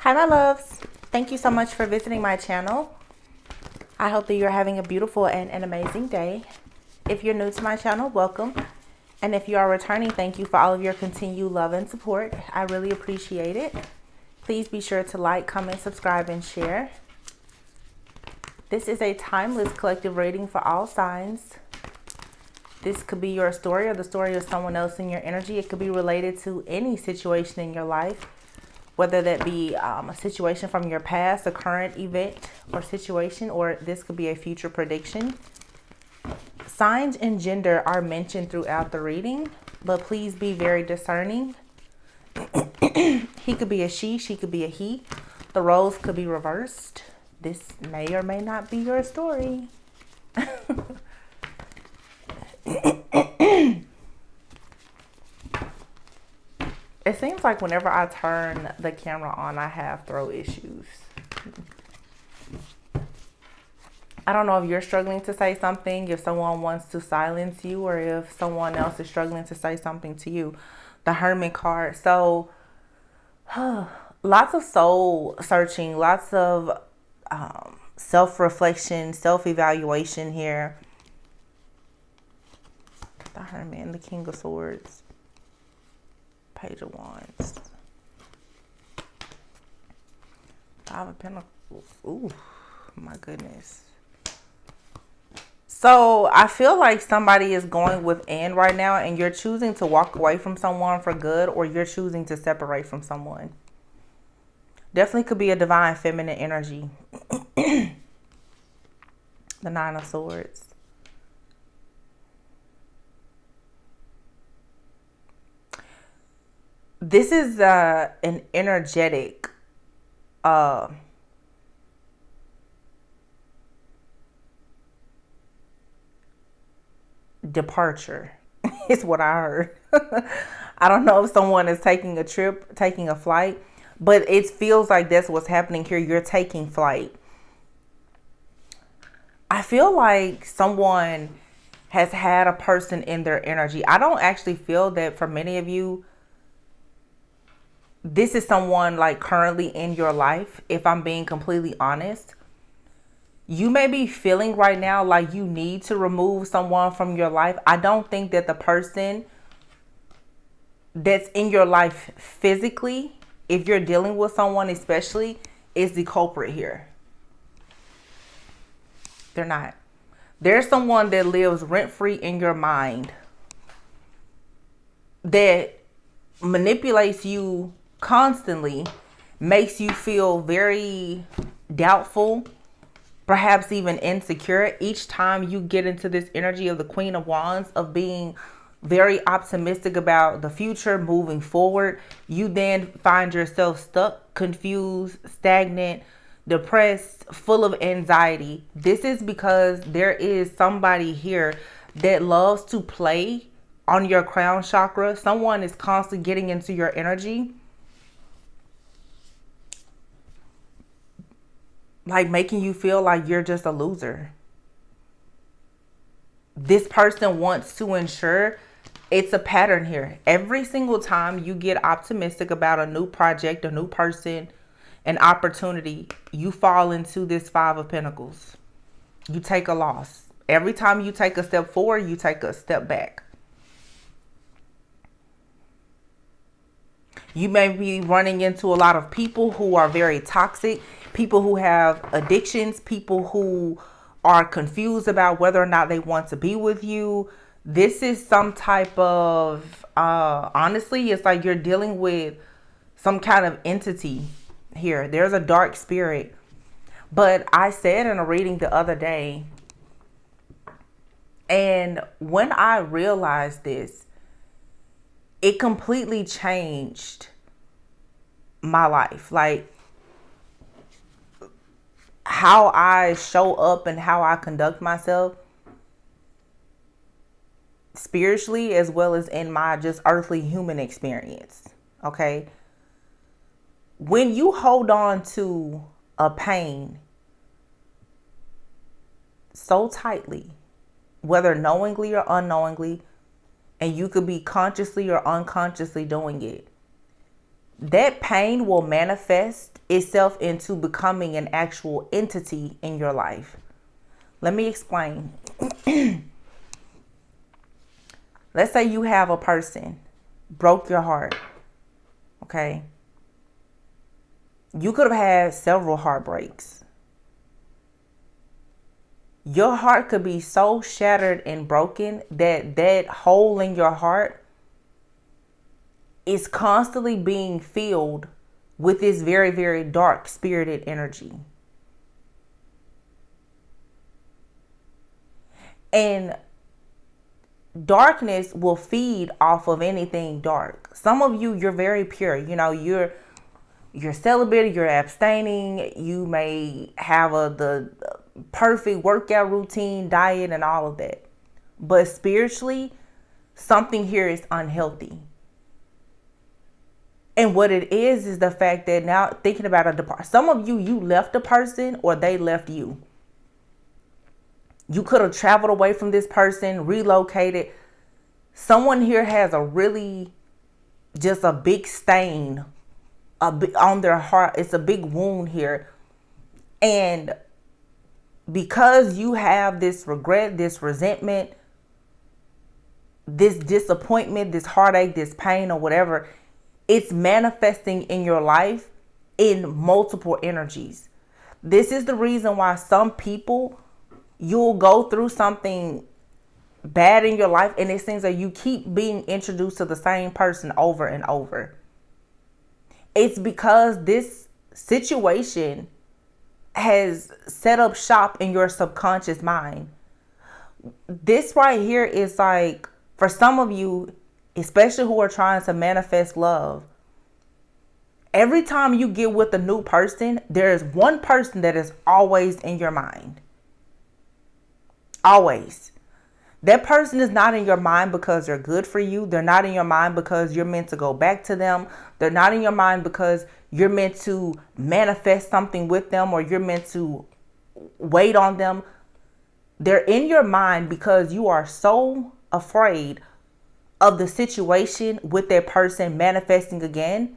Hi, my loves. Thank you so much for visiting my channel. I hope that you're having a beautiful and an amazing day. If you're new to my channel, welcome. And if you are returning, thank you for all of your continued love and support. I really appreciate it. Please be sure to like, comment, subscribe, and share. This is a timeless collective reading for all signs. This could be your story or the story of someone else in your energy. It could be related to any situation in your life, whether that be a situation from your past, a current event or situation, or this could be a future prediction. Signs and gender are mentioned throughout the reading, but please be very discerning. He could be a she could be a he. The roles could be reversed. This may or may not be your story. It seems like whenever I turn the camera on, I have throat issues. I don't know if you're struggling to say something, if someone wants to silence you, or if someone else is struggling to say something to you. The Hermit card. So, lots of soul searching, lots of self-reflection, self-evaluation here. The Hermit and the King of Swords. Page of Wands. Five of Pentacles. Ooh, my goodness. So I feel like somebody is going within right now and you're choosing to walk away from someone for good, or you're choosing to separate from someone. Definitely could be a divine feminine energy. The Nine of Swords. This is an energetic departure is what I heard. I don't know if someone is taking a trip, taking a flight, but it feels like that's what's happening here. You're taking flight. I feel like someone has had a person in their energy. I don't actually feel that for many of you, this is someone like currently in your life. If I'm being completely honest, you may be feeling right now like you need to remove someone from your life. I don't think that the person that's in your life physically, if you're dealing with someone especially, is the culprit here. They're not. There's someone that lives rent-free in your mind that manipulates you constantly, makes you feel very doubtful, perhaps even insecure. Each time you get into this energy of the Queen of Wands, of being very optimistic about the future, moving forward, you then find yourself stuck, confused, stagnant, depressed, full of anxiety. This is because there is somebody here that loves to play on your crown chakra. Someone is constantly getting into your energy, like making you feel like you're just a loser. This person wants to ensure, it's a pattern here. Every single time you get optimistic about a new project, a new person, an opportunity, you fall into this Five of Pentacles. You take a loss. Every time you take a step forward, you take a step back. You may be running into a lot of people who are very toxic, people who have addictions, people who are confused about whether or not they want to be with you. This is some type of, honestly, it's like you're dealing with some kind of entity here. There's a dark spirit. But I said in a reading the other day, and when I realized this, it completely changed my life. Like how I show up and how I conduct myself spiritually, as well as in my just earthly human experience. Okay. When you hold on to a pain so tightly, whether knowingly or unknowingly, and you could be consciously or unconsciously doing it, that pain will manifest itself into becoming an actual entity in your life. Let me explain. Let's say you have a person broke your heart. Okay. You could have had several heartbreaks. Your heart could be so shattered and broken that that hole in your heart is constantly being filled with this very, very dark spirited energy. And darkness will feed off of anything dark. Some of you, you're very pure. You know, you're celibate, you're abstaining. You may have the perfect workout routine, diet, and all of that. But spiritually, something here is unhealthy. And what it is the fact that now thinking about some of you left a person or they left you. You could have traveled away from this person, relocated. Someone here has just a big stain on their heart. It's a big wound here. And because you have this regret, this resentment, this disappointment, this heartache, this pain or whatever, it's manifesting in your life in multiple energies. This is the reason why some people, you'll go through something bad in your life and it seems like you keep being introduced to the same person over and over. It's because this situation has set up shop in your subconscious mind. This right here is like, for some of you, especially who are trying to manifest love, every time you get with a new person, there is one person that is always in your mind. Always. That person is not in your mind because they're good for you. They're not in your mind because you're meant to go back to them. They're not in your mind because you're meant to manifest something with them or you're meant to wait on them. They're in your mind because you are so afraid of the situation with that person manifesting again,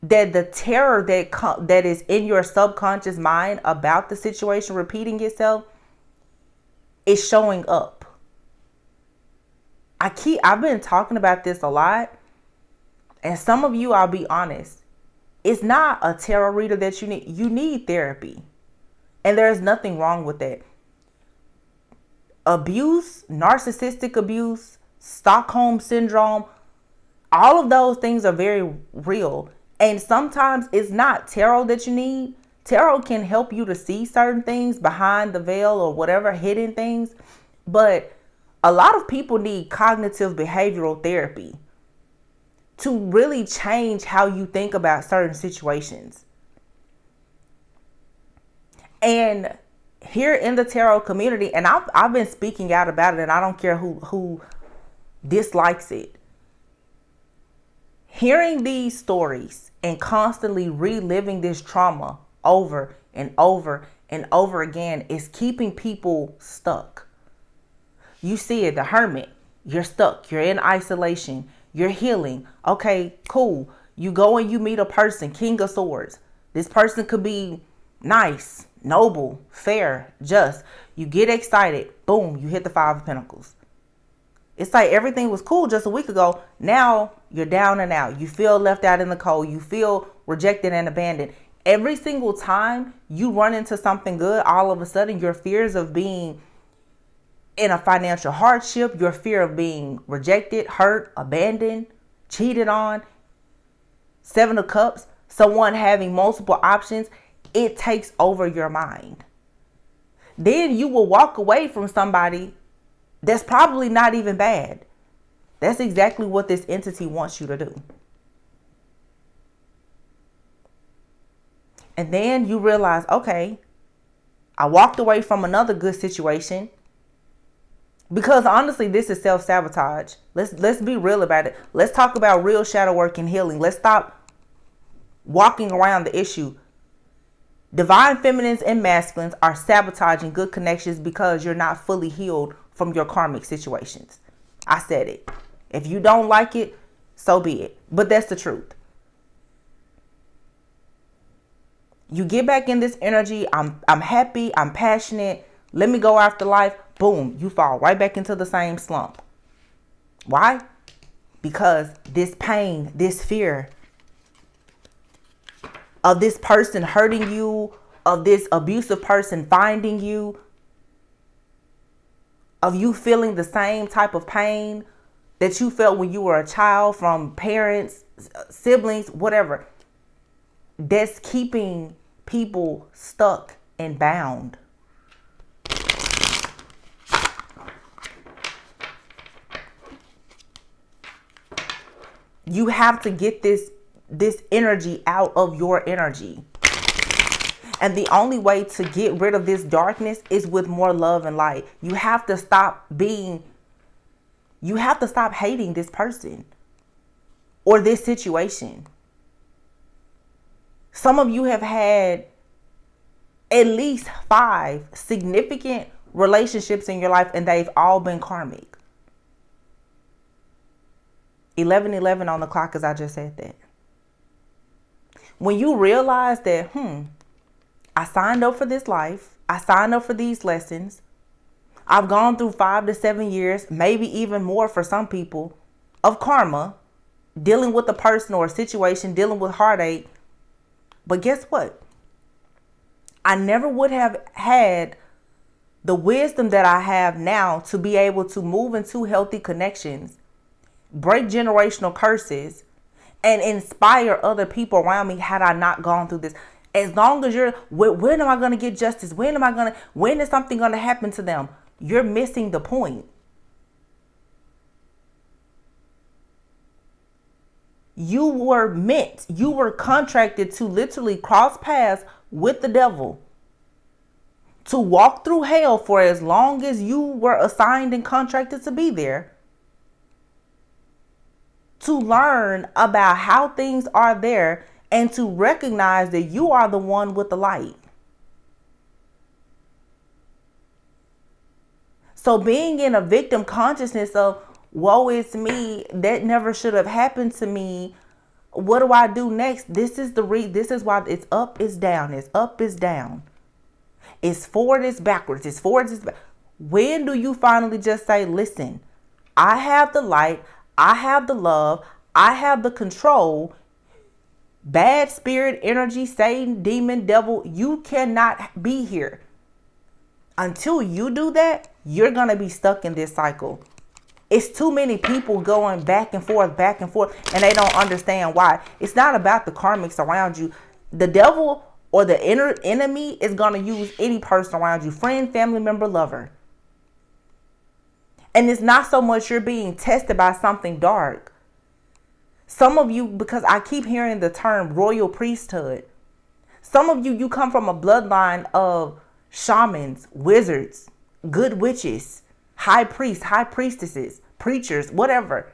that the terror that is in your subconscious mind about the situation repeating itself is showing up. I've been talking about this a lot, and some of you, I'll be honest, it's not a tarot reader that you need. You need therapy, and there's nothing wrong with that. Abuse, narcissistic abuse, Stockholm syndrome, all of those things are very real. And sometimes it's not tarot that you need. Tarot can help you to see certain things behind the veil or whatever, hidden things. But a lot of people need cognitive behavioral therapy to really change how you think about certain situations. And here in the tarot community, and I've been speaking out about it, and I don't care who dislikes it. Hearing these stories and constantly reliving this trauma over and over and over again is keeping people stuck. You see it, the hermit, you're stuck, you're in isolation, you're healing. Okay, cool. You go and you meet a person, King of Swords. This person could be nice, noble, fair, just. You get excited, boom, you hit the Five of Pentacles. It's like everything was cool just a week ago. Now you're down and out. You feel left out in the cold. You feel rejected and abandoned. Every single time you run into something good, all of a sudden your fears of being in a financial hardship, your fear of being rejected, hurt, abandoned, cheated on, Seven of Cups, someone having multiple options, it takes over your mind. Then you will walk away from somebody that's probably not even bad. That's exactly what this entity wants you to do. And then you realize, okay, I walked away from another good situation. Because honestly, this is self-sabotage. Let's be real about it. Let's talk about real shadow work and healing. Let's stop walking around the issue. Divine feminines and masculines are sabotaging good connections because you're not fully healed from your karmic situations. I said it. If you don't like it, so be it. But that's the truth. You get back in this energy. I'm happy. I'm passionate. Let me go after life. Boom. You fall right back into the same slump. Why? Because this pain, this fear of this person hurting you, of this abusive person finding you, of you feeling the same type of pain that you felt when you were a child from parents, siblings, whatever. That's keeping people stuck and bound. You have to get this energy out of your energy. And the only way to get rid of this darkness is with more love and light. You have to stop hating this person or this situation. Some of you have had at least 5 significant relationships in your life, and they've all been karmic. 11:11 on the clock, as I just said that. When you realize that, I signed up for this life. I signed up for these lessons. I've gone through 5 to 7 years, maybe even more for some people, of karma, dealing with a person or a situation, dealing with heartache. But guess what? I never would have had the wisdom that I have now to be able to move into healthy connections, break generational curses, and inspire other people around me had I not gone through this. As long as you're, when am I going to get justice? When is something going to happen to them? You're missing the point. You were contracted to literally cross paths with the devil, to walk through hell for as long as you were assigned and contracted to be there, to learn about how things are there and to recognize that you are the one with the light. So being in a victim consciousness of, woe is me, that never should have happened to me, what do I do next? This is why it's up, it's down, it's up, it's down. It's forward, it's backwards, it's forward, it's back. When do you finally just say, listen, I have the light, I have the love, I have the control. Bad spirit, energy, Satan, demon, devil, you cannot be here. Until you do that, you're going to be stuck in this cycle. It's too many people going back and forth, and they don't understand why. It's not about the karmics around you. The devil or the inner enemy is going to use any person around you, friend, family member, lover. And it's not so much you're being tested by something dark. Some of you, because I keep hearing the term royal priesthood. Some of you come from a bloodline of shamans, wizards, good witches, high priests, high priestesses, preachers, whatever.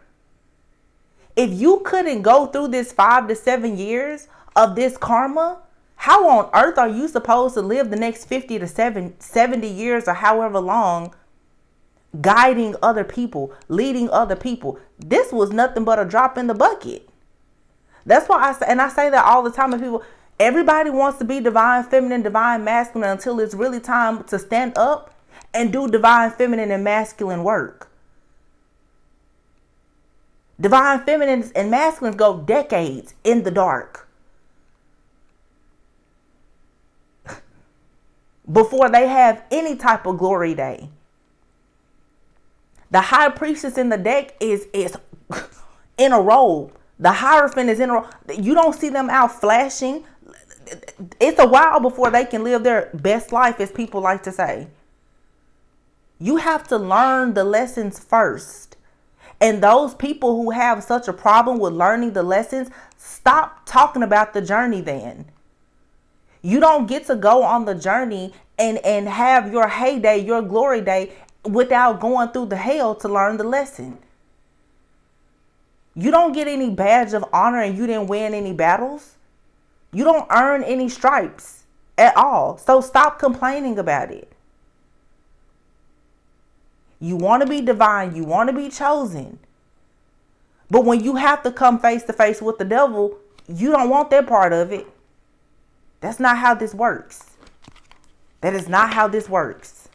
If you couldn't go through this 5 to 7 years of this karma, how on earth are you supposed to live the next 50 to 70 years or however long guiding other people, leading other people? This was nothing but a drop in the bucket. That's why I say that all the time to people. Everybody wants to be divine feminine, divine masculine until it's really time to stand up and do divine feminine and masculine work. Divine feminines and masculines go decades in the dark before they have any type of glory day. The high priestess in the deck is in a robe. The Hierophant is in a robe. You don't see them out flashing. It's a while before they can live their best life, as people like to say. You have to learn the lessons first. And those people who have such a problem with learning the lessons, stop talking about the journey then. You don't get to go on the journey and have your heyday, your glory day, without going through the hell to learn the lesson. You don't get any badge of honor and you didn't win any battles. You don't earn any stripes at all. So stop complaining about it. You want to be divine. You want to be chosen. But when you have to come face to face with the devil, you don't want that part of it. That's not how this works. That is not how this works.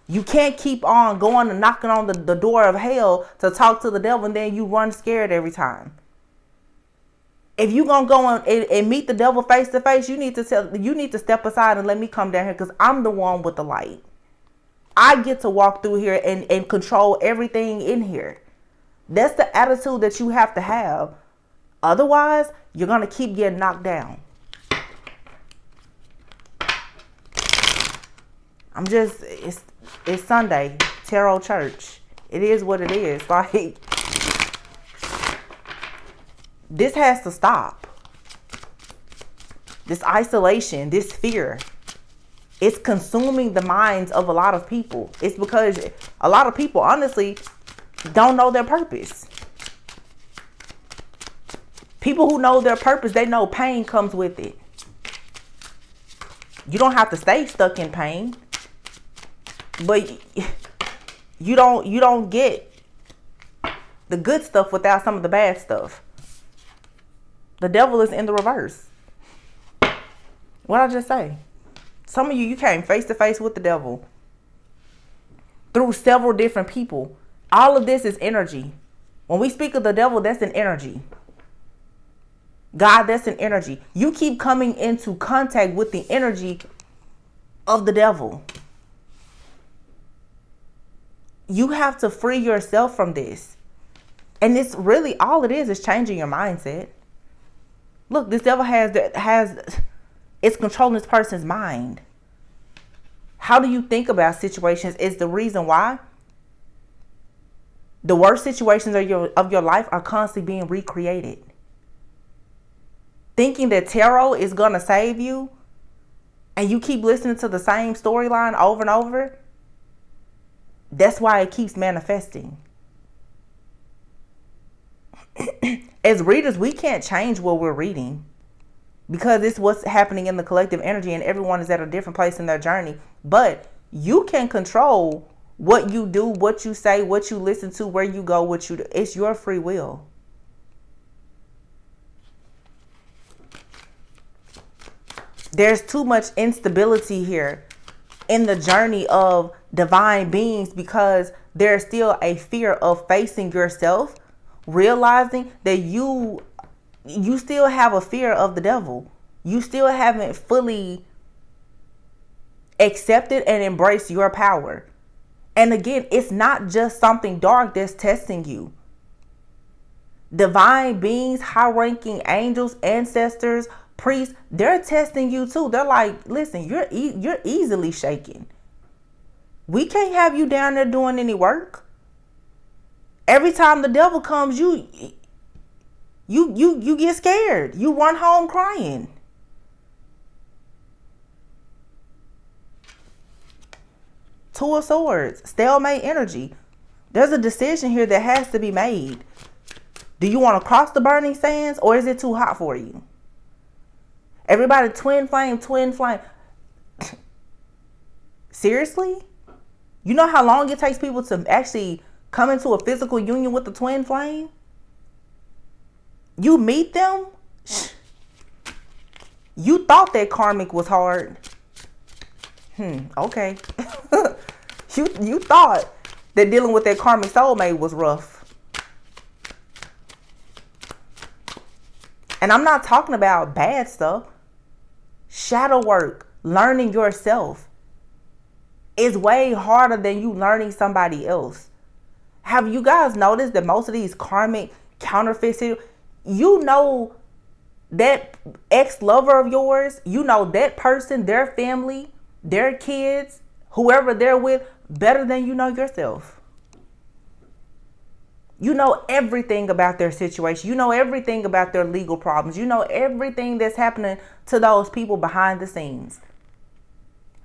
You can't keep on going and knocking on the door of hell to talk to the devil, and then you run scared every time. If you're going to go and meet the devil face to face, you need to step aside and let me come down here, because I'm the one with the light. I get to walk through here and control everything in here. That's the attitude that you have to have. Otherwise, you're going to keep getting knocked down. It's Sunday, Tarot Church. It is what it is. Like, this has to stop. This isolation, this fear, it's consuming the minds of a lot of people. It's because a lot of people, honestly, don't know their purpose. People who know their purpose, they know pain comes with it. You don't have to stay stuck in pain, but you don't get the good stuff without some of the bad stuff. The devil is in the reverse. What I just say? Some of you came face to face with the devil through several different people. All of this is energy. When we speak of the devil, that's an energy. God, that's an energy. You keep coming into contact with the energy of the devil. You have to free yourself from this. And it's really, all it is changing your mindset. Look, this devil it's controlling this person's mind. How do you think about situations is the reason why the worst situations of your life are constantly being recreated. Thinking that tarot is going to save you, and you keep listening to the same storyline over and over, that's why it keeps manifesting. As readers, we can't change what we're reading, because it's what's happening in the collective energy, and everyone is at a different place in their journey. But you can control what you do, what you say, what you listen to, where you go, what you do. It's your free will. There's too much instability here in the journey of divine beings, because there's still a fear of facing yourself, realizing that you still have a fear of the devil. You still haven't fully accepted and embraced your power. And again, it's not just something dark that's testing you. Divine beings, high-ranking angels, ancestors, priests, they're testing you too. They're like, listen, you're easily shaken. We can't have you down there doing any work. Every time the devil comes, you get scared. You run home crying. Two of Swords, stalemate energy. There's a decision here that has to be made. Do you want to cross the burning sands, or is it too hot for you? Everybody, twin flame. Seriously? You know how long it takes people to actually come into a physical union with the twin flame? You meet them? You thought that karmic was hard. Okay. You thought that dealing with that karmic soulmate was rough. And I'm not talking about bad stuff. Shadow work, learning yourself, is way harder than you learning somebody else. Have you guys noticed that most of these karmic counterfeits, you know that ex-lover of yours, you know that person, their family, their kids, whoever they're with, better than you know yourself. You know everything about their situation. You know everything about their legal problems. You know everything that's happening to those people behind the scenes.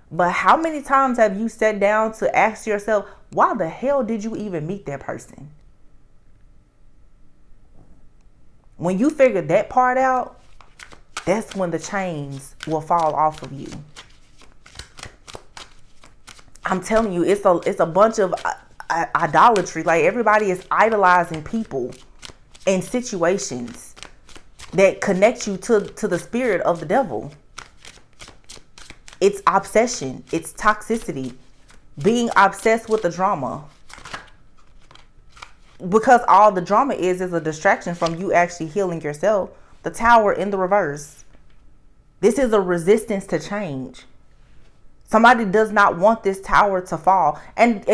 But how many times have you sat down to ask yourself, why the hell did you even meet that person? When you figure that part out, that's when the chains will fall off of you. I'm telling you, it's a bunch of, idolatry. Like, everybody is idolizing people and situations that connect you to the spirit of the devil. It's obsession. It's toxicity. Being obsessed with the drama. Because all the drama is a distraction from you actually healing yourself. The Tower in the reverse. This is a resistance to change. Somebody does not want this tower to fall. And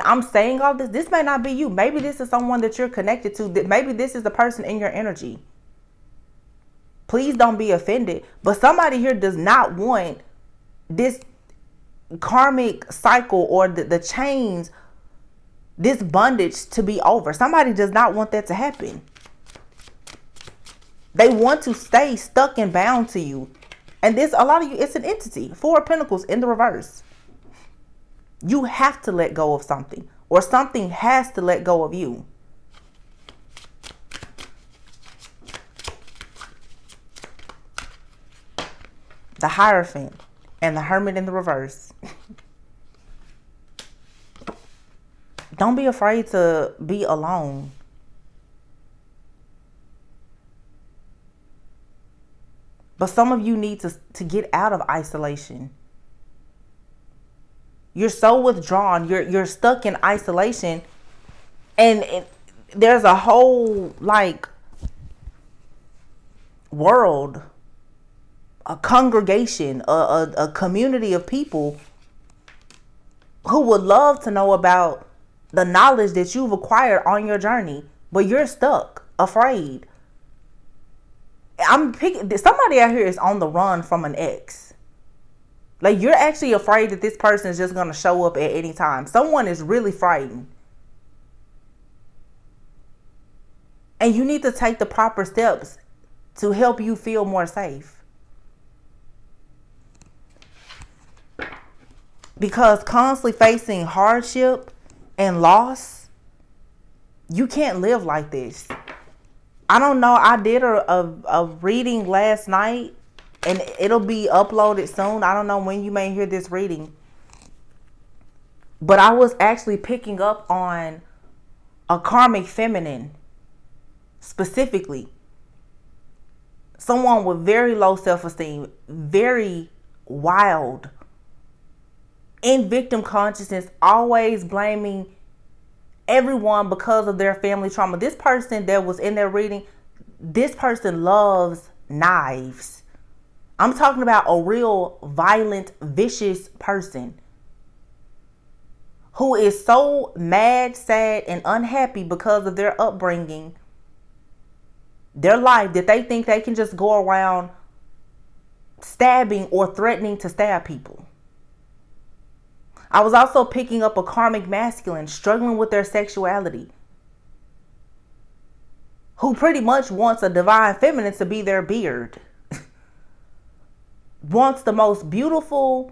I'm saying all this. This may not be you. Maybe this is someone that you're connected to. That maybe this is the person in your energy. Please don't be offended. But somebody here does not want this karmic cycle or the chains, this bondage to be over. Somebody does not want that to happen. They want to stay stuck and bound to you. And this, a lot of you, it's an entity. 4 of Pentacles in the reverse. You have to let go of something, or something has to let go of you. The Hierophant and the Hermit in the reverse. Don't be afraid to be alone. But some of you need to get out of isolation. You're so withdrawn. You're stuck in isolation. And there's a whole, like, world, a congregation, a community of people who would love to know about the knowledge that you've acquired on your journey. But you're stuck, afraid. Somebody out here is on the run from an ex. Like, you're actually afraid that this person is just going to show up at any time. Someone is really frightened. And you need to take the proper steps to help you feel more safe. Because constantly facing hardship and loss, you can't live like this. I don't know. I did a reading last night, and it'll be uploaded soon. I don't know when you may hear this reading. But I was actually picking up on a karmic feminine specifically. Someone with very low self-esteem, very wild, in victim consciousness, always blaming everyone because of their family trauma. This person that was in their reading, this person loves knives. I'm talking about a real violent, vicious person who is so mad, sad, and unhappy because of their upbringing, their life, that they think they can just go around stabbing or threatening to stab people. I was also picking up a karmic masculine struggling with their sexuality, who pretty much wants a divine feminine to be their beard. Wants the most beautiful,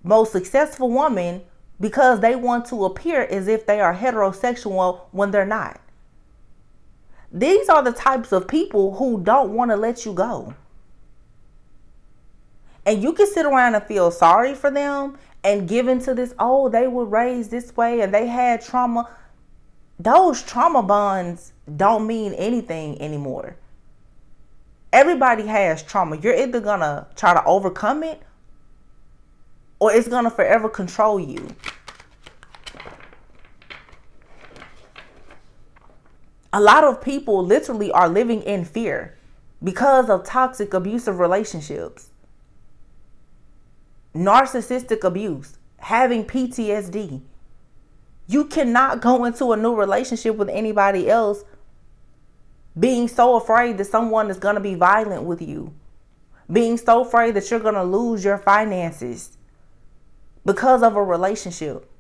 most successful woman because they want to appear as if they are heterosexual when they're not. These are the types of people who don't want to let you go. And you can sit around and feel sorry for them and give into this, oh, they were raised this way and they had trauma. Those trauma bonds don't mean anything anymore. Everybody has trauma. You're either going to try to overcome it, or it's going to forever control you. A lot of people literally are living in fear because of toxic, abusive relationships. Narcissistic abuse, having PTSD. You cannot go into a new relationship with anybody else being so afraid that someone is going to be violent with you, being so afraid that you're going to lose your finances because of a relationship.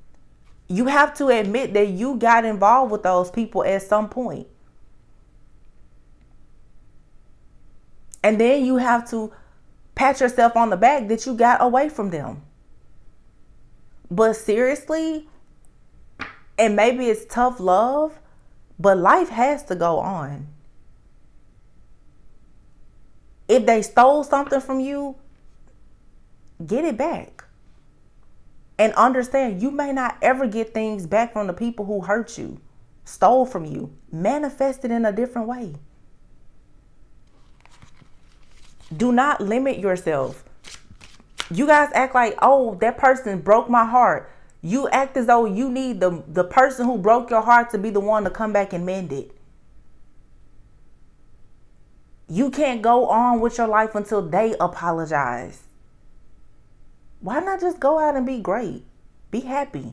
You have to admit that you got involved with those people at some point. And then you have to pat yourself on the back that you got away from them. But seriously, and maybe it's tough love, but life has to go on. If they stole something from you, get it back. And understand, you may not ever get things back from the people who hurt you, stole from you. Manifest it in a different way. Do not limit yourself. You guys act like, oh, that person broke my heart. You act as though you need the person who broke your heart to be the one to come back and mend it. You can't go on with your life until they apologize. Why not just go out and be great? Be happy.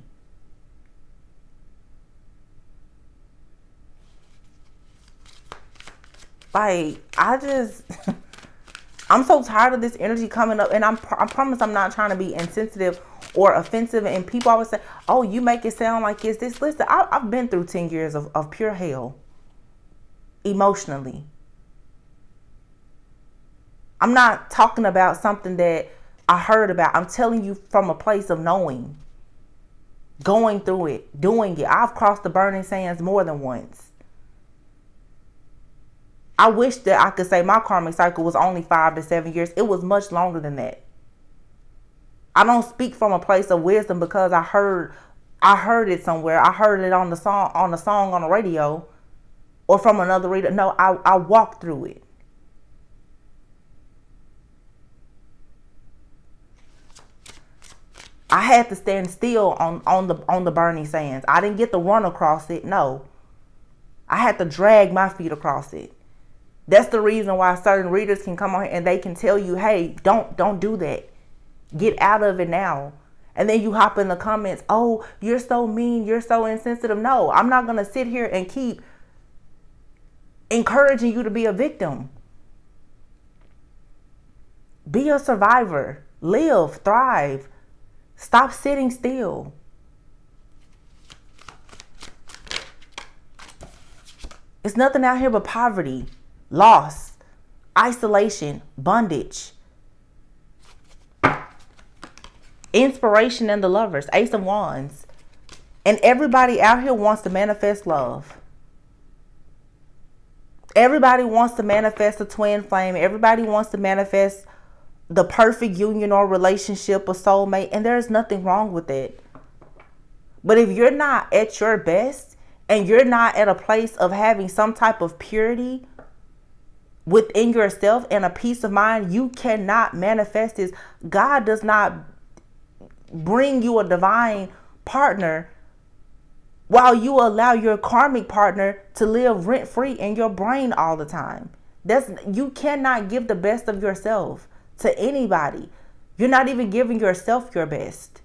Like, I'm so tired of this energy coming up. And I promise I'm not trying to be insensitive or offensive. And people always say, oh, you make it sound like it's this. Listen, I've been through 10 years of pure hell. Emotionally. I'm not talking about something that I heard about. I'm telling you from a place of knowing. Going through it. Doing it. I've crossed the burning sands more than once. I wish that I could say my karmic cycle was only 5 to 7 years. It was much longer than that. I don't speak from a place of wisdom because I heard it somewhere. I heard it on the song on the radio or from another reader. No, I walked through it. I had to stand still on the burning sands. I didn't get to run across it. No. I had to drag my feet across it. That's the reason why certain readers can come on here and they can tell you, hey, don't do that. Get out of it now. And then you hop in the comments, oh, you're so mean, you're so insensitive. No, I'm not going to sit here and keep encouraging you to be a victim. Be a survivor. Live, thrive. Stop sitting still. It's nothing out here but poverty, loss, isolation, bondage, inspiration and the lovers, Ace of Wands. And everybody out here wants to manifest love. Everybody wants to manifest a twin flame. Everybody wants to manifest the perfect union or relationship, a soulmate, and there's nothing wrong with it. But if you're not at your best and you're not at a place of having some type of purity within yourself and a peace of mind, you cannot manifest this. God does not bring you a divine partner while you allow your karmic partner to live rent-free in your brain all the time. You cannot give the best of yourself to anybody. You're not even giving yourself your best.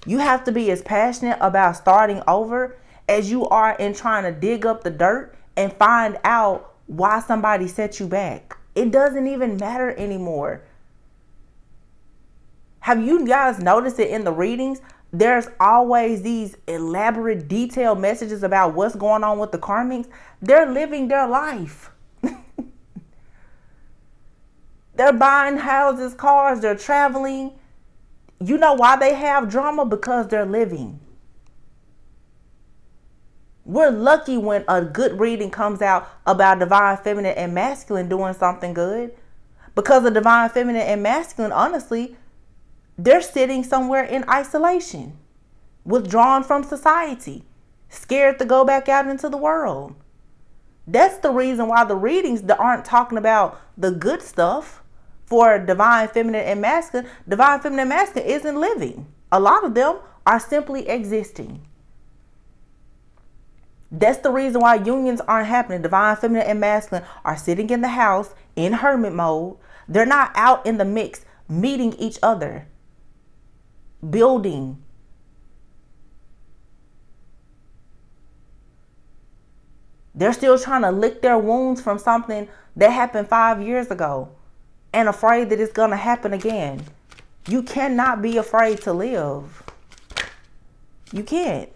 You have to be as passionate about starting over as you are in trying to dig up the dirt and find out why somebody set you back. It doesn't even matter anymore. Have you guys noticed it in the readings? There's always these elaborate, detailed messages about what's going on with the karmics. They're living their life. They're buying houses, cars, they're traveling. You know why they have drama? Because they're living. We're lucky when a good reading comes out about divine feminine and masculine doing something good. Because the divine feminine and masculine, honestly, they're sitting somewhere in isolation, withdrawn from society, scared to go back out into the world. That's the reason why the readings aren't talking about the good stuff for divine feminine and masculine. Divine feminine and masculine isn't living. A lot of them are simply existing. That's the reason why unions aren't happening. Divine feminine and masculine are sitting in the house in hermit mode. They're not out in the mix meeting each other, building. They're still trying to lick their wounds from something that happened 5 years ago and afraid that it's going to happen again. You cannot be afraid to live. You can't.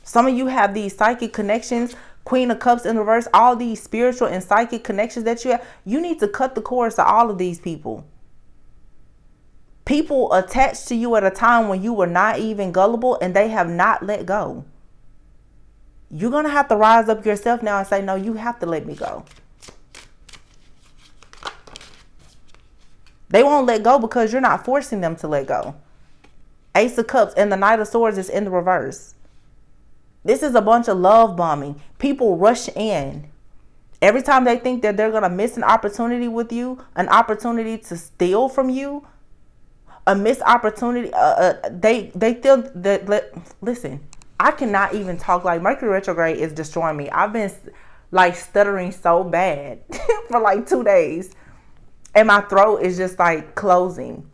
Some of you have these psychic connections, Queen of Cups in reverse, all these spiritual and psychic connections that you have. You need to cut the cords to all of these people. People attached to you at a time when you were not even gullible, and they have not let go. You're going to have to rise up yourself now and say, no, you have to let me go. They won't let go because you're not forcing them to let go. Ace of Cups and the Knight of Swords is in the reverse. This is a bunch of love bombing. People rush in. Every time they think that they're going to miss an opportunity with you, an opportunity to steal from you, a missed opportunity, they feel that, listen, I cannot even talk. Like, Mercury retrograde is destroying me. I've been like stuttering so bad for like 2 days. And my throat is just like closing.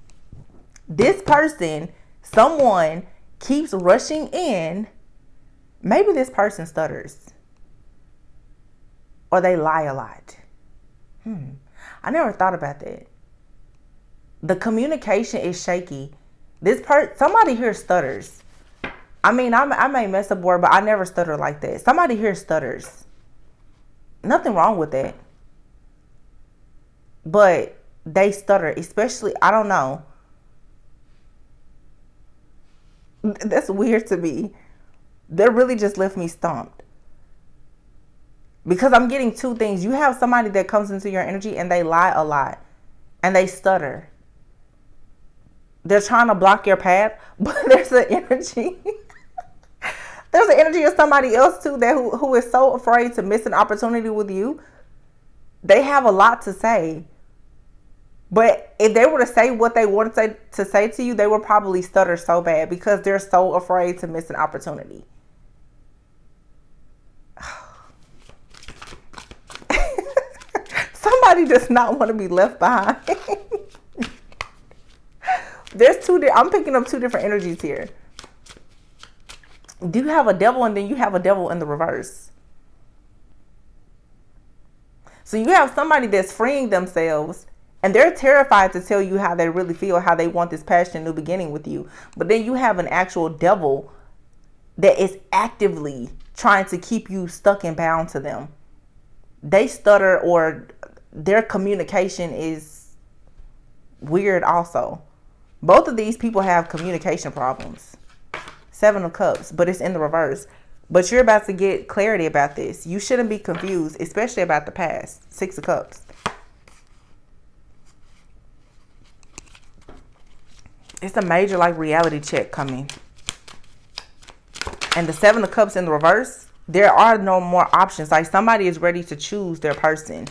This person, someone keeps rushing in. Maybe this person stutters. Or they lie a lot. I never thought about that. The communication is shaky. Somebody here stutters. I mean, I may mess up word, but I never stutter like that. Somebody here stutters. Nothing wrong with that. But they stutter, especially, I don't know. That's weird to me. That really just left me stumped. Because I'm getting two things. You have somebody that comes into your energy and they lie a lot. And they stutter. They're trying to block your path, but there's an energy. There's an energy of somebody else too who is so afraid to miss an opportunity with you. They have a lot to say. But if they were to say what they wanted to say to you, they would probably stutter so bad because they're so afraid to miss an opportunity. Somebody does not want to be left behind. I'm picking up two different energies here. Do you have a devil and then you have a devil in the reverse? So you have somebody that's freeing themselves and they're terrified to tell you how they really feel, how they want this passionate new beginning with you. But then you have an actual devil that is actively trying to keep you stuck and bound to them. They stutter, or their communication is weird also. Both of these people have communication problems. 7 of Cups, but it's in the reverse. But you're about to get clarity about this. You shouldn't be confused, especially about the past. 6 of Cups. It's a major like reality check coming. And the 7 of Cups in the reverse, there are no more options. Like, somebody is ready to choose their person.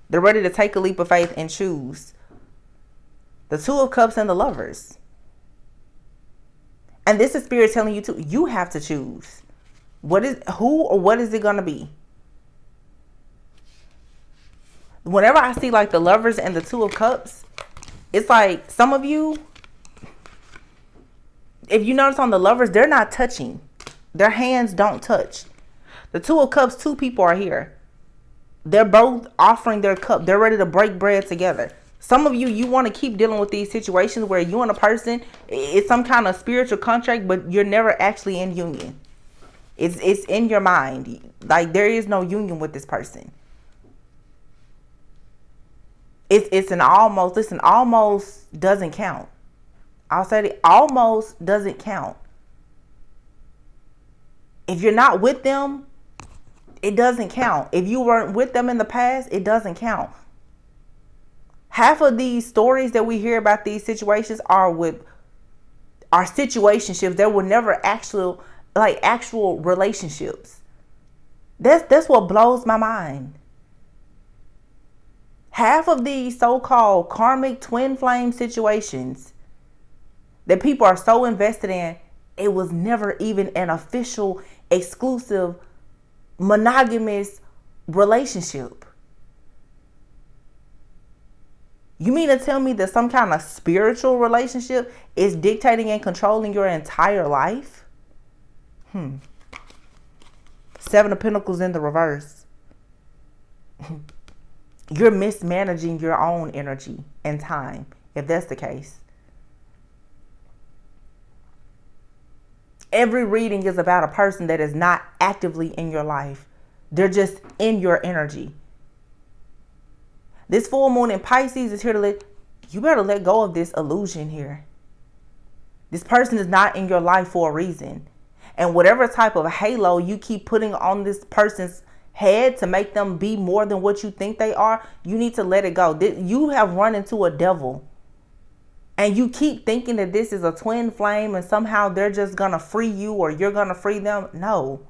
They're ready to take a leap of faith and choose. The 2 of Cups and the Lovers. And this is Spirit telling you too, you have to choose. What is it going to be? Whenever I see like the Lovers and the 2 of Cups, it's like some of you, if you notice on the Lovers, they're not touching. Their hands don't touch. The 2 of Cups, 2 people are here. They're both offering their cup. They're ready to break bread together. Some of you, you want to keep dealing with these situations where you and a person, it's some kind of spiritual contract, but you're never actually in union. It's in your mind. Like, there is no union with this person. It's an almost. Listen, almost doesn't count. I'll say it, almost doesn't count. If you're not with them, it doesn't count. If you weren't with them in the past, it doesn't count. Half of these stories that we hear about these situations are situationships that were never actual relationships. That's what blows my mind. Half of these so-called karmic twin flame situations that people are so invested in, it was never even an official, exclusive, monogamous relationship. You mean to tell me that some kind of spiritual relationship is dictating and controlling your entire life? 7 of Pentacles in the reverse. You're mismanaging your own energy and time, if that's the case. Every reading is about a person that is not actively in your life. They're just in your energy. This full moon in Pisces is here to let you better let go of this illusion here. This person is not in your life for a reason. And whatever type of halo you keep putting on this person's head to make them be more than what you think they are, you need to let it go. You have run into a devil. And you keep thinking that this is a twin flame and somehow they're just going to free you or you're going to free them. No.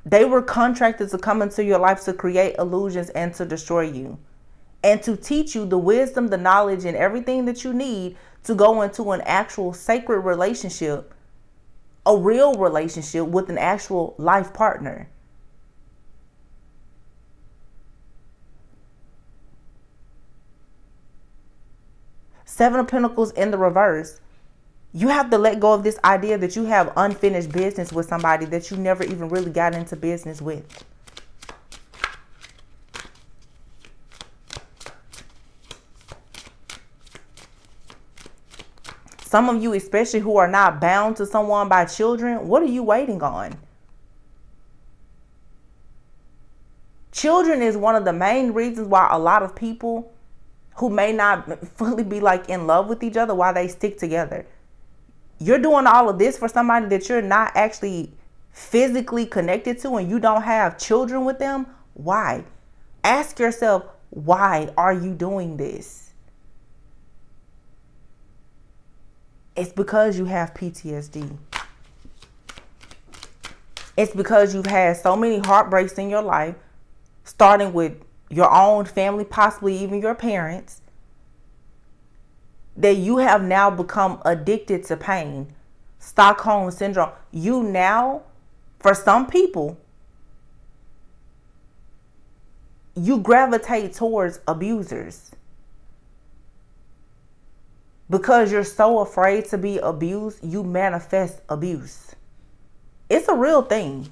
They were contracted to come into your life to create illusions and to destroy you. And to teach you the wisdom, the knowledge, and everything that you need to go into an actual sacred relationship, a real relationship with an actual life partner. Seven of Pentacles in the reverse. You have to let go of this idea that you have unfinished business with somebody that you never even really got into business with. Some of you, especially who are not bound to someone by children, what are you waiting on? Children is one of the main reasons why a lot of people who may not fully be like in love with each other, why they stick together. You're doing all of this for somebody that you're not actually physically connected to and you don't have children with them. Why? Ask yourself, why are you doing this? It's because you have PTSD. It's because you've had so many heartbreaks in your life, starting with your own family, possibly even your parents, that you have now become addicted to pain. Stockholm syndrome. You now, for some people, you gravitate towards abusers. Because you're so afraid to be abused, you manifest abuse. It's a real thing.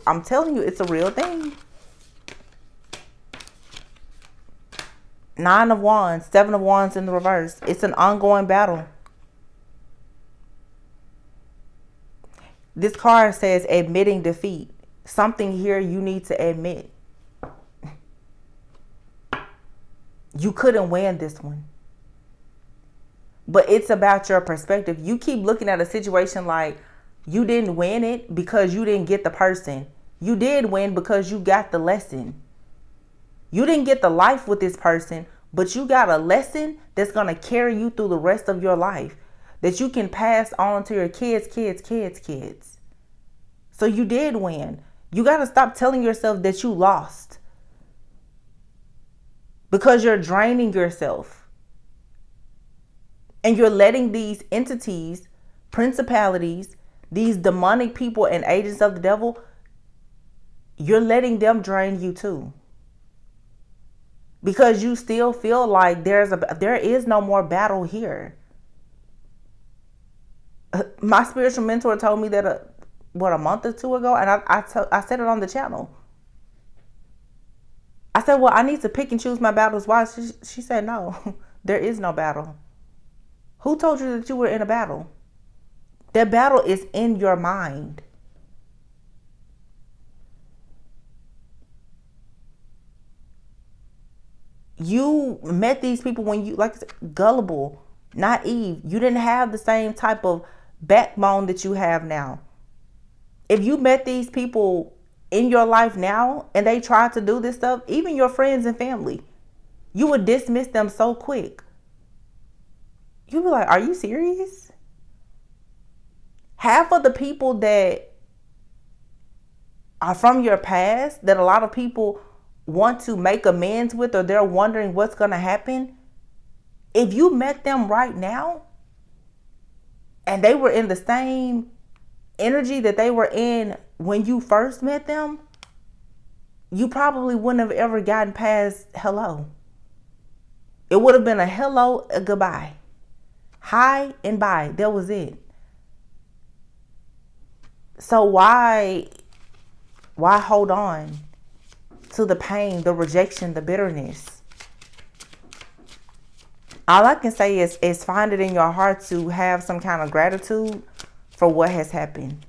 I'm telling you, it's a real thing. 9 of Wands, 7 of Wands in the reverse. It's an ongoing battle. This card says admitting defeat. Something here you need to admit. You couldn't win this one. But it's about your perspective. You keep looking at a situation like you didn't win it because you didn't get the person. You did win because you got the lesson. You didn't get the life with this person, but you got a lesson that's going to carry you through the rest of your life that you can pass on to your kids. So you did win. You got to stop telling yourself that you lost because you're draining yourself. And you're letting these entities, principalities, these demonic people and agents of the devil, you're letting them drain you too. Because you still feel like there is no more battle here. My spiritual mentor told me that a month or two ago, and I said it on the channel. I said, well, I need to pick and choose my battles. Why? She said, no, there is no battle. Who told you that you were in a battle? That battle is in your mind. You met these people when you, like, gullible, naive. You didn't have the same type of backbone that you have now. If you met these people in your life now and they tried to do this stuff, even your friends and family, you would dismiss them so quick. You'd be like, are you serious? Half of the people that are from your past that a lot of people want to make amends with, or they're wondering what's going to happen, if you met them right now and they were in the same energy that they were in when you first met them, you probably wouldn't have ever gotten past hello. It would have been a hello, a goodbye. Hi and bye. That was it. So why hold on to the pain, the rejection, the bitterness? All I can say is find it in your heart to have some kind of gratitude for what has happened.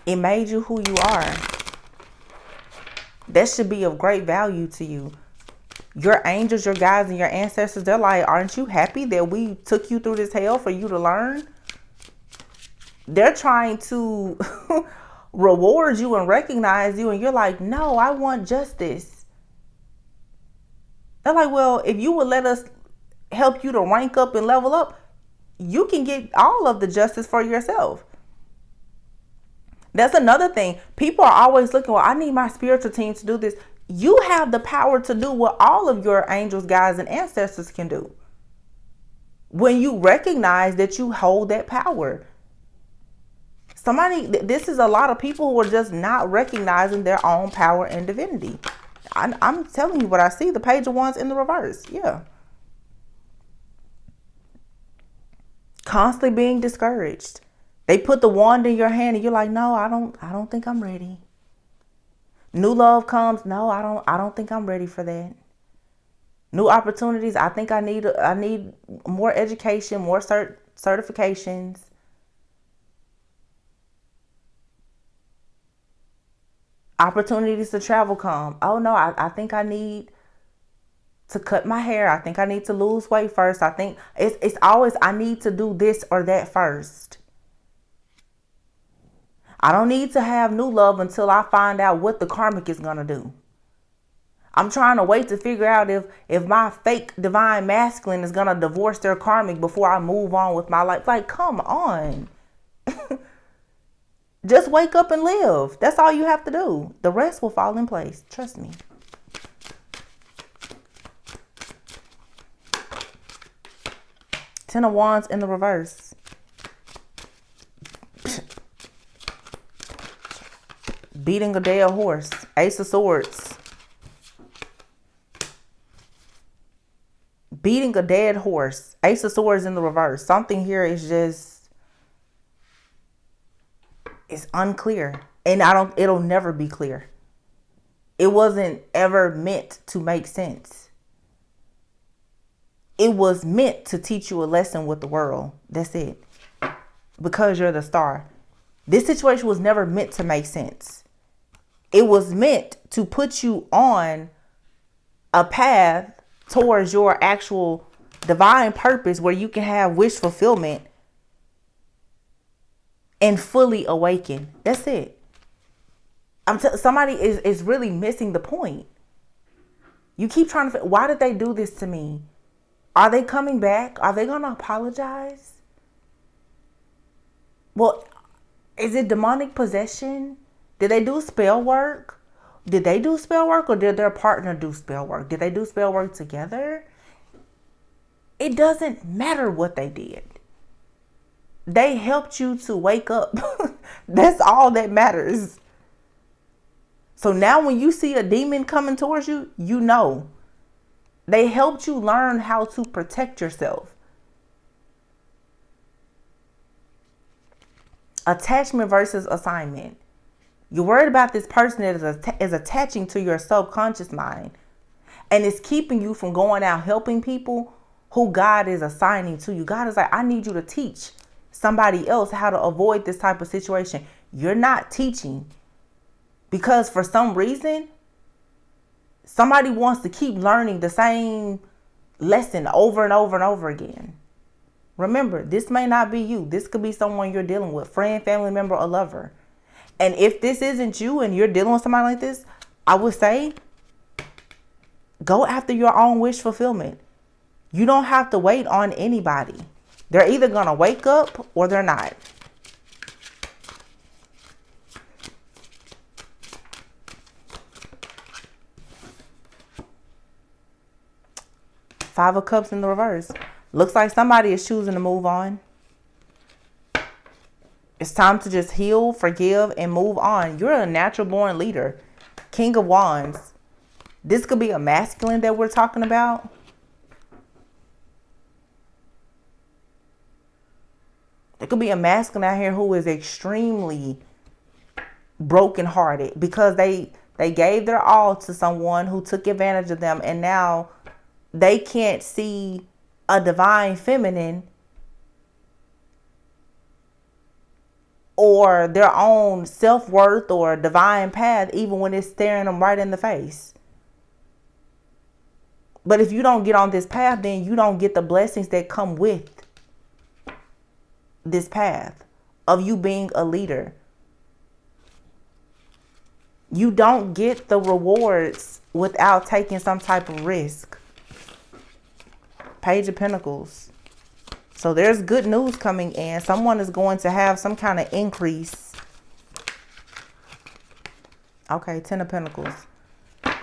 It made you who you are. That should be of great value to you. Your angels, your guides, and your ancestors, they're like, aren't you happy that we took you through this hell for you to learn? They're trying to reward you and recognize you, and you're like, no, I want justice. They're like, well, if you would let us help you to rank up and level up, you can get all of the justice for yourself. That's another thing. People are always looking, well, I need my spiritual team to do this. You have the power to do what all of your angels, guides, and ancestors can do. When you recognize that you hold that power. This is a lot of people who are just not recognizing their own power and divinity. I'm telling you what I see. The Page of Wands in the reverse. Yeah. Constantly being discouraged. They put the wand in your hand and you're like, no, I don't think I'm ready. New love comes. No, I don't think I'm ready for that. New opportunities. I think I need more education, more certifications. Opportunities to travel come. Oh no, I think I need to cut my hair. I think I need to lose weight first. I think it's always, I need to do this or that first. I don't need to have new love until I find out what the karmic is going to do. I'm trying to wait to figure out if my fake divine masculine is going to divorce their karmic before I move on with my life. Like, come on. Just wake up and live. That's all you have to do. The rest will fall in place. Trust me. Ten of Wands in the reverse. Beating a dead horse. Ace of Swords. Beating a dead horse. Ace of Swords in the reverse. Something here is just, it's unclear. And it'll never be clear. It wasn't ever meant to make sense. It was meant to teach you a lesson with the world. That's it. Because you're the star. This situation was never meant to make sense. It was meant to put you on a path towards your actual divine purpose where you can have wish fulfillment and fully awaken. That's it. Somebody is really missing the point. You keep trying to, why did they do this to me? Are they coming back? Are they going to apologize? Well, is it demonic possession? Did they do spell work? Did they do spell work or did their partner do spell work? Did they do spell work together? It doesn't matter what they did. They helped you to wake up. That's all that matters. So now when you see a demon coming towards you, you know. They helped you learn how to protect yourself. Attachment versus assignment. You're worried about this person that is attaching to your subconscious mind. And it's keeping you from going out helping people who God is assigning to you. God is like, I need you to teach somebody else how to avoid this type of situation. You're not teaching because for some reason, somebody wants to keep learning the same lesson over and over and over again. Remember, this may not be you. This could be someone you're dealing with, friend, family member, or lover. And if this isn't you and you're dealing with somebody like this, I would say go after your own wish fulfillment. You don't have to wait on anybody. They're either going to wake up or they're not. Five of Cups in the reverse. Looks like somebody is choosing to move on. It's time to just heal, forgive, and move on. You're a natural born leader. King of Wands. This could be a masculine that we're talking about. It could be a masculine out here who is extremely brokenhearted because they gave their all to someone who took advantage of them, and now they can't see a divine feminine or their own self-worth or divine path, even when it's staring them right in the face. But if you don't get on this path, then you don't get the blessings that come with this path of you being a leader. You don't get the rewards without taking some type of risk. Page of Pentacles. So there's good news coming in. Someone is going to have some kind of increase. Okay, Ten of Pentacles.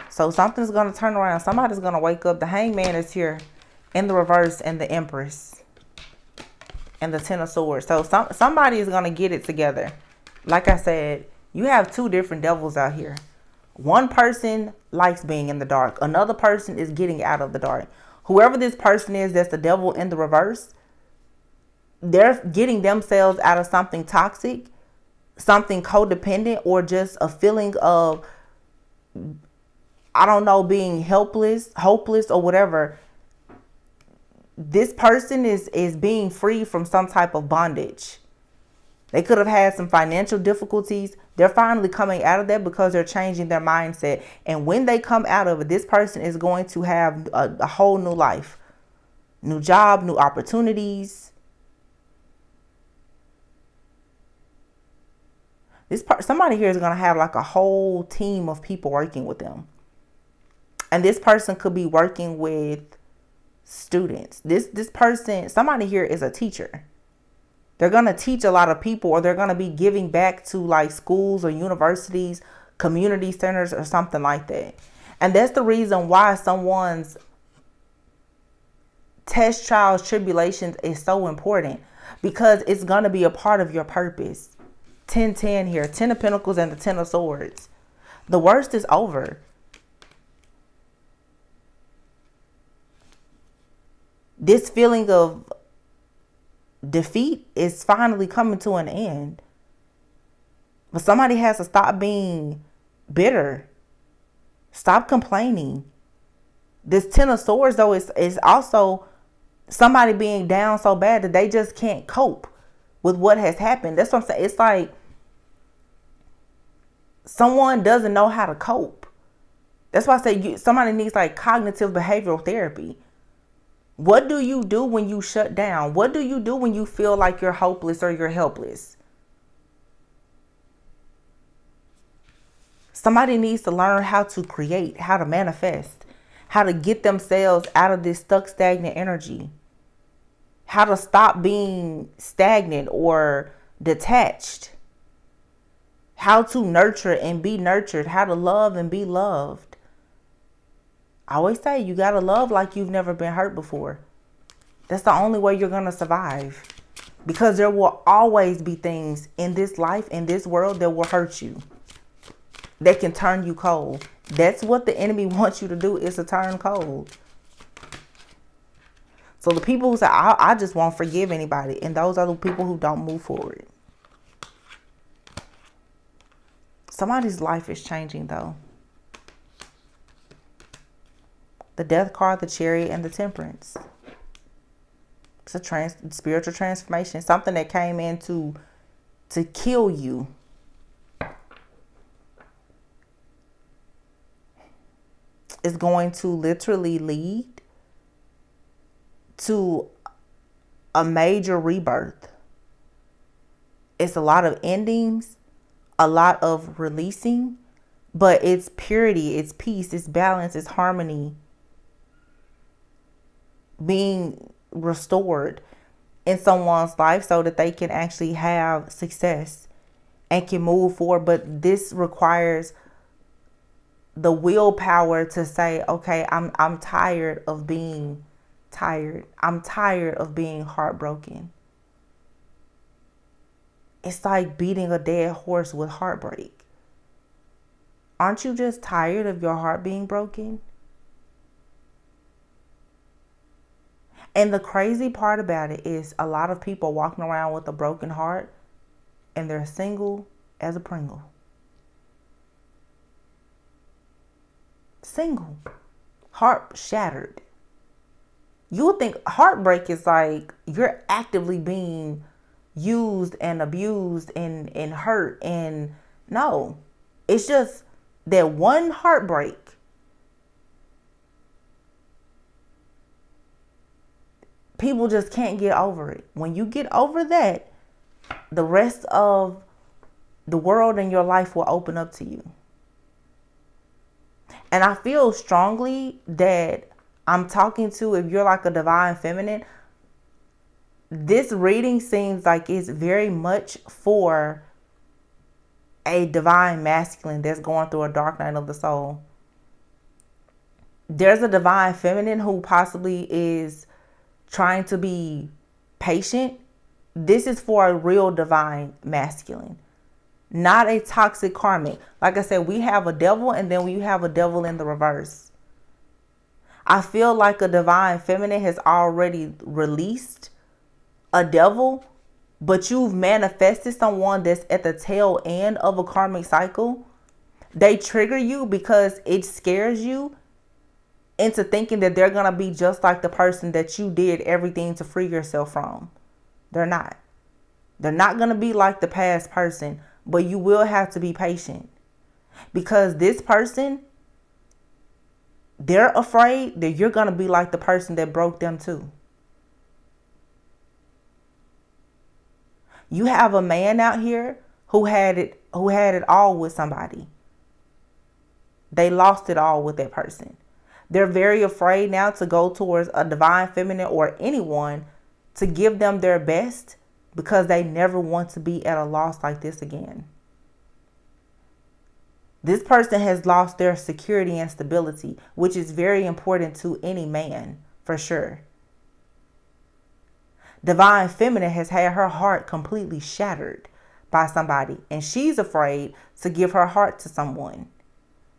So something's going to turn around. Somebody's going to wake up. The Hangman is here in the reverse, and the Empress and the Ten of Swords. So somebody is going to get it together. Like I said, you have two different devils out here. One person likes being in the dark. Another person is getting out of the dark. Whoever this person is, that's the devil in the reverse, they're getting themselves out of something toxic, something codependent, or just a feeling of, I don't know, being helpless, hopeless, or whatever. This person is being free from some type of bondage. They could have had some financial difficulties. They're finally coming out of that because they're changing their mindset. And when they come out of it, this person is going to have a whole new life, new job, new opportunities. Somebody here is going to have like a whole team of people working with them. And this person could be working with students. This person, somebody here is a teacher. They're going to teach a lot of people, or they're going to be giving back to like schools or universities, community centers, or something like that. And that's the reason why someone's test, trials, tribulations is so important, because it's going to be a part of your purpose. 10-10 here, Ten of Pentacles and the Ten of Swords. The worst is over. This feeling of defeat is finally coming to an end. But somebody has to stop being bitter. Stop complaining. This Ten of Swords, though, is also somebody being down so bad that they just can't cope with what has happened. That's what I'm saying. It's like someone doesn't know how to cope. That's why I say somebody needs like cognitive behavioral therapy. What do you do when you shut down? What do you do when you feel like you're hopeless or you're helpless? Somebody needs to learn how to create, how to manifest, how to get themselves out of this stuck, stagnant energy, how to stop being stagnant or detached, how to nurture and be nurtured, how to love and be loved. I always say you got to love like you've never been hurt before. That's the only way you're going to survive. Because there will always be things in this life, in this world, that will hurt you. That can turn you cold. That's what the enemy wants you to do, is to turn cold. So the people who say, I just won't forgive anybody. And those are the people who don't move forward. Somebody's life is changing though. The Death card, the Chariot, and the Temperance. It's a spiritual transformation. Something that came in to kill you. Is going to literally lead to a major rebirth. It's a lot of endings, a lot of releasing, but it's purity, it's peace, it's balance, it's harmony being restored in someone's life so that they can actually have success and can move forward. But this requires the willpower to say, okay, I'm tired of being tired. I'm tired of being heartbroken. It's like beating a dead horse with heartbreak. Aren't you just tired of your heart being broken? And the crazy part about it is a lot of people walking around with a broken heart and they're single as a Pringle. Single. Heart shattered. You would think heartbreak is like you're actively being used and abused and hurt. And no, it's just that one heartbreak People just can't get over it. When you get over that, the rest of the world and your life will open up to you. And I feel strongly that I'm talking to, if you're like a divine feminine, this reading seems like it's very much for a divine masculine that's going through a dark night of the soul. There's a divine feminine who possibly is trying to be patient. This is for a real divine masculine, not a toxic karmic. Like I said, we have a devil, and then we have a devil in the reverse. I feel like a divine feminine has already released a devil, but you've manifested someone that's at the tail end of a karmic cycle. They trigger you because it scares you into thinking that they're going to be just like the person that you did everything to free yourself from. They're not. They're not going to be like the past person, but you will have to be patient, because this person, they're afraid that you're going to be like the person that broke them too. You have a man out here who had it all with somebody. They lost it all with that person. They're very afraid now to go towards a divine feminine or anyone to give them their best, because they never want to be at a loss like this again. This person has lost their security and stability, which is very important to any man, for sure. Divine feminine has had her heart completely shattered by somebody, and she's afraid to give her heart to someone.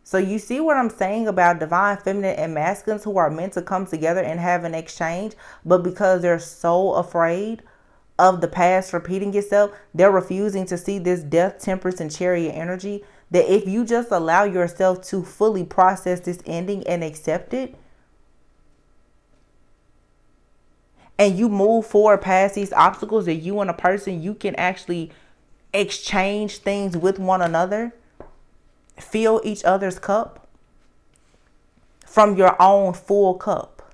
So you see what I'm saying about divine feminine and masculines who are meant to come together and have an exchange, but because they're so afraid of the past repeating itself, they're refusing to see this death, temperance, and chariot energy, that if you just allow yourself to fully process this ending and accept it, and you move forward past these obstacles, that you and a person, you can actually exchange things with one another, fill each other's cup from your own full cup.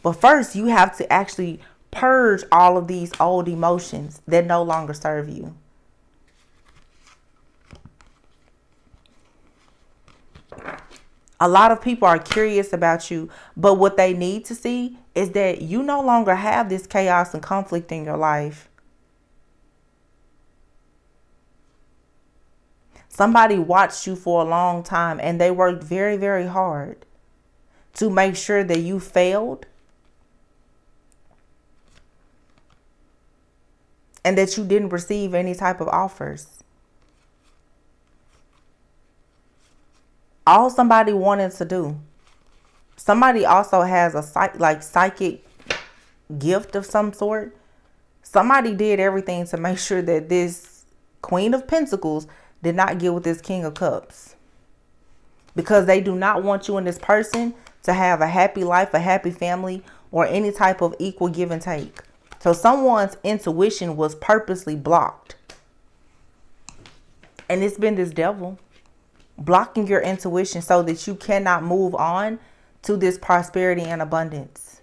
But first, you have to actually purge all of these old emotions that no longer serve you. A lot of people are curious about you, but what they need to see is that you no longer have this chaos and conflict in your life. Somebody watched you for a long time, and they worked very, very hard to make sure that you failed and that you didn't receive any type of offers. All somebody wanted to do. Somebody also has a psychic gift of some sort. Somebody did everything to make sure that this Queen of Pentacles did not get with this King of Cups, because they do not want you and this person to have a happy life, a happy family, or any type of equal give and take. So someone's intuition was purposely blocked, and it's been this devil blocking your intuition so that you cannot move on to this prosperity and abundance.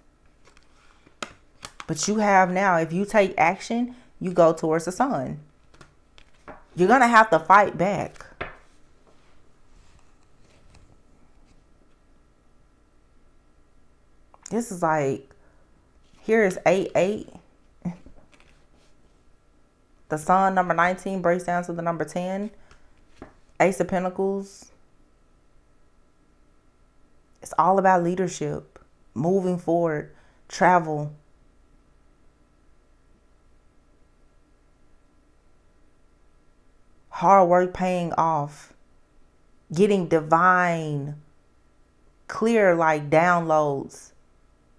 But you have now, if you take action, you go towards the sun. You're going to have to fight back. This is like, here is 8-8. The sun, number 19, breaks down to the number 10. Ace of Pentacles. It's all about leadership, moving forward, travel. Hard work paying off. Getting divine, clear like downloads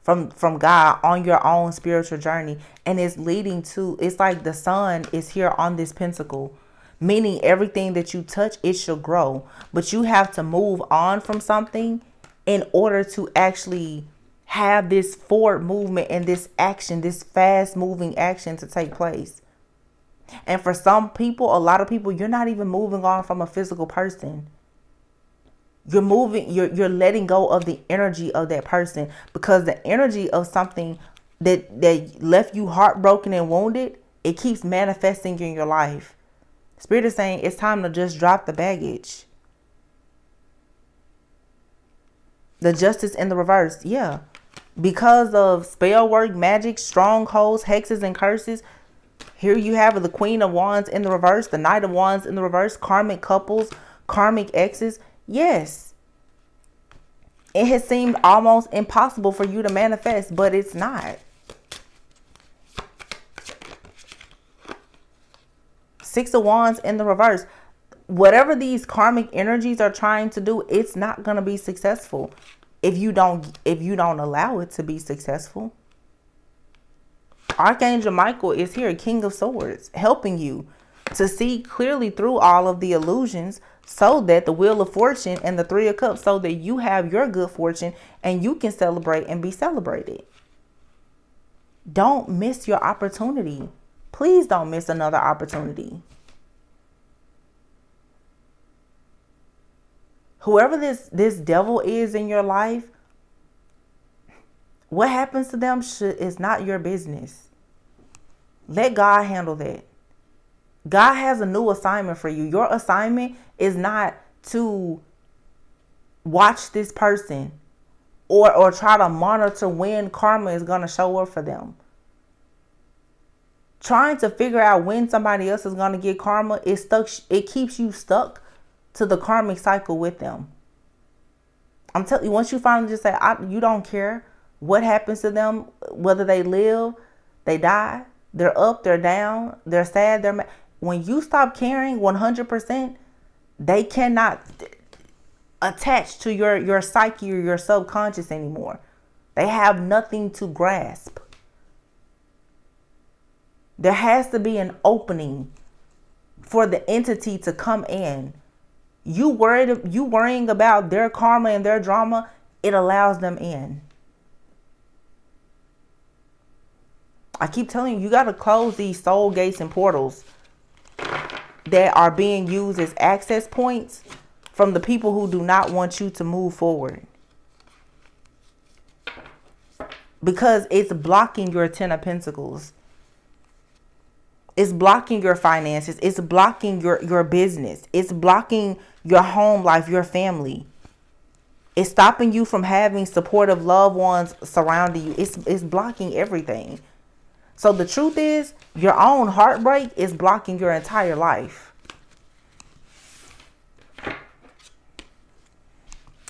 from God on your own spiritual journey. And it's leading to, it's like the sun is here on this pentacle, meaning everything that you touch, it shall grow. But you have to move on from something in order to actually have this forward movement and this action, this fast moving action to take place. And for some people, a lot of people, you're not even moving on from a physical person. You're moving, you're letting go of the energy of that person, because the energy of something that left you heartbroken and wounded, it keeps manifesting in your life. Spirit is saying it's time to just drop the baggage. The Justice in the reverse. Yeah. Because of spell work, magic, strongholds, hexes, and curses. Here you have the Queen of Wands in the reverse. The Knight of Wands in the reverse. Karmic couples. Karmic exes. Yes. It has seemed almost impossible for you to manifest, but it's not. Six of Wands in the reverse. Whatever these karmic energies are trying to do, it's not going to be successful if you don't allow it to be successful. Archangel Michael is here, King of Swords, helping you to see clearly through all of the illusions, so that the Wheel of Fortune and the Three of Cups, so that you have your good fortune and you can celebrate and be celebrated. Don't miss your opportunity. Please don't miss another opportunity. Whoever this devil is in your life, what happens to them is not your business. Let God handle that. God has a new assignment for you. Your assignment is not to watch this person or try to monitor when karma is going to show up for them. Trying to figure out when somebody else is going to get karma, it keeps you stuck to the karmic cycle with them. I'm telling you, once you finally just say, you don't care what happens to them, whether they live, they die, they're up, they're down, they're sad, they're mad. When you stop caring 100%, they cannot attach to your psyche or your subconscious anymore. They have nothing to grasp. There has to be an opening for the entity to come in. You worrying about their karma and their drama, it allows them in. I keep telling you, you got to close these soul gates and portals that are being used as access points from the people who do not want you to move forward. Because it's blocking your Ten of Pentacles. It's blocking your finances. It's blocking your business. It's blocking your home life, your family. It's stopping you from having supportive loved ones surrounding you. It's blocking everything. So the truth is, your own heartbreak is blocking your entire life.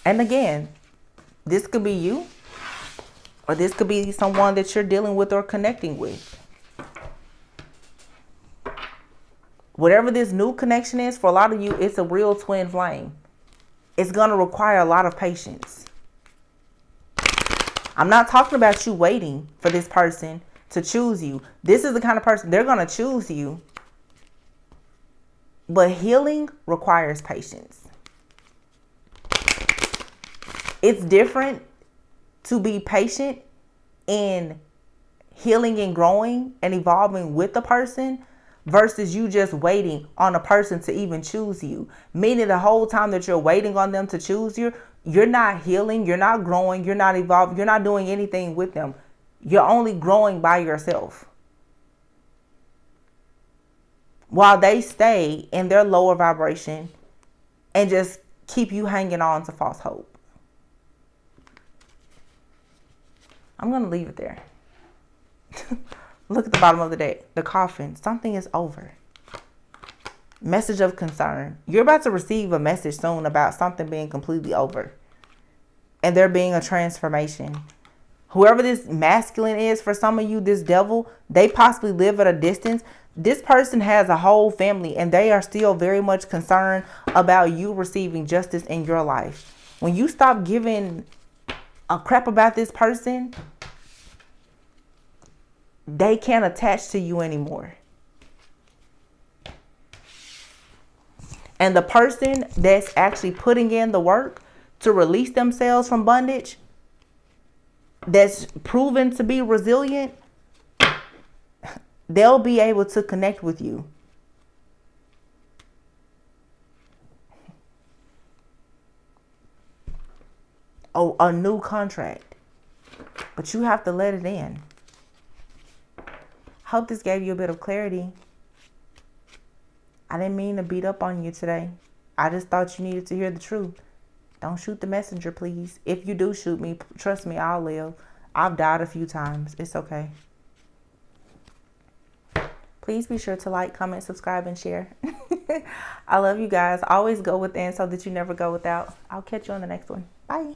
And again, this could be you, or this could be someone that you're dealing with or connecting with. Whatever this new connection is, for a lot of you, it's a real twin flame. It's going to require a lot of patience. I'm not talking about you waiting for this person to choose you. This is the kind of person, they're going to choose you. But healing requires patience. It's different to be patient in healing and growing and evolving with the person versus you just waiting on a person to even choose you. Meaning the whole time that you're waiting on them to choose you, you're not healing, you're not growing, you're not evolving, you're not doing anything with them. You're only growing by yourself. While they stay in their lower vibration and just keep you hanging on to false hope. I'm going to leave it there. Look at the bottom of the deck. The coffin. Something is over. Message of concern. You're about to receive a message soon about something being completely over. And there being a transformation. Whoever this masculine is for some of you, this devil, they possibly live at a distance. This person has a whole family and they are still very much concerned about you receiving justice in your life. When you stop giving a crap about this person, they can't attach to you anymore. And the person that's actually putting in the work to release themselves from bondage, that's proven to be resilient, they'll be able to connect with you. Oh, a new contract. But you have to let it in. Hope this gave you a bit of clarity. I didn't mean to beat up on you today. I just thought you needed to hear the truth. Don't shoot the messenger, please. If you do shoot me, trust me, I'll live. I've died a few times. It's okay. Please be sure to like, comment, subscribe, and share. I love you guys. Always go within so that you never go without. I'll catch you on the next one. Bye.